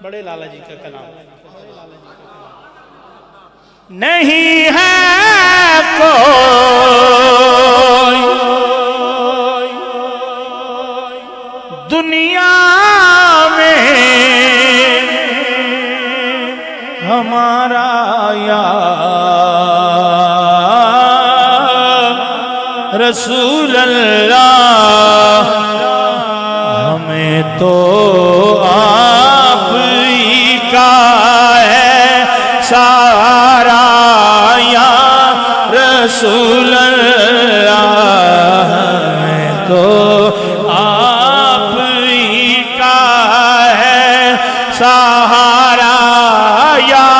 بڑے لالا جی کا کلام نہیں ہے کوئی دنیا میں ہمارا یا رسول اللہ، ہمیں تو آپ ہی کا ہے سارا یا رسول اللہ، ہمیں تو آپ ہی کا ہے سہارا یا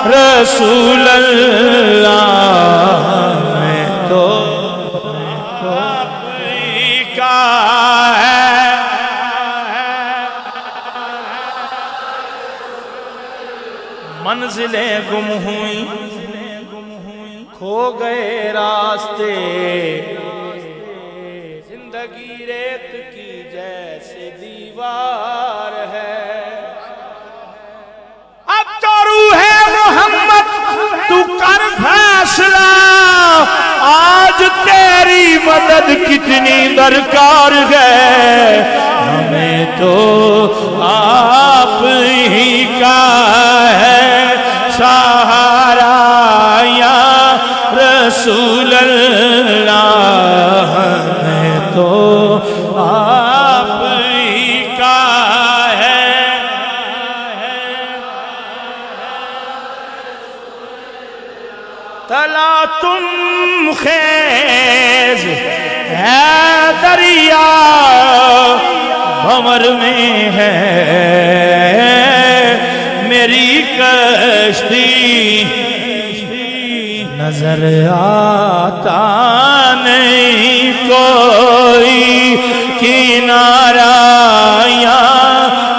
رسول اللہ، ہمیں تو منزلیں گم ہوئیں کھو گئے راستے، زندگی ریت کی جیسے دیوار ہے، اب تو روح محمد تو کر فیصلہ، آج تیری مدد کتنی درکار ہے، ہمیں تو آپ ہی کا ہے سہارا یا رسول اللہ، ہمیں تو آپ ہی کا ہے۔ تلا تم خیز ہے دریا بھنور میں ہے میری کشتی، نظر آتا نہیں کوئی کنارہ یا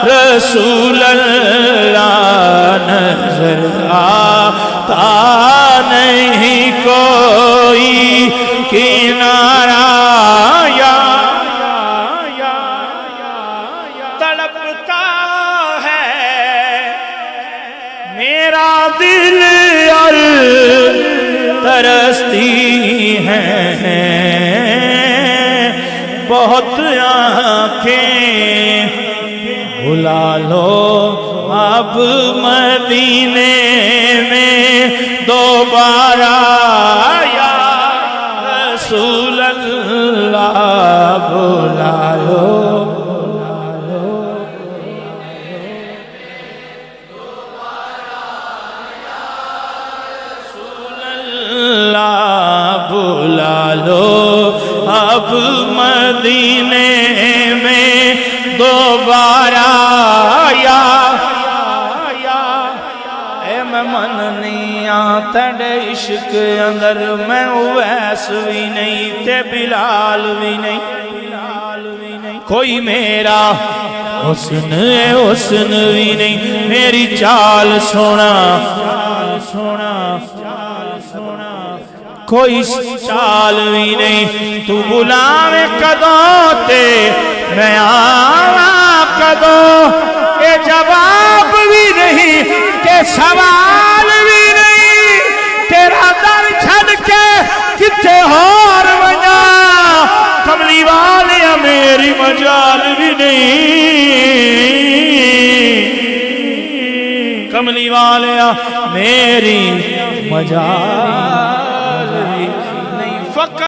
رسول اللہ، نظر آتا نہیں کوئی کنارہ یا تڑپتا ہے میرا دل اور ترستی ہیں بہت آنکھیں، بلا لو اب مدینے میں دوبارہ یا رسول اللہ، بلا لو بلا لو اب مدینے میں دوبارہ یا اے میں من نہیں آتا عشق اندر، میں اویس بھی نہیں تے بلال بھی نہیں، کوئی میرا حسن بھی نہیں، میری چال سونا کوئی چال بھی نہیں، تو بلاوے کدوں تے میں آواں کدوں، اے جواب بھی نہیں کہ سوال بھی نہیں، تیرا در چھڑ کے کتے ہور ونجا، کملی والیا میری مجال بھی نہیں، کملی والیا میری مجال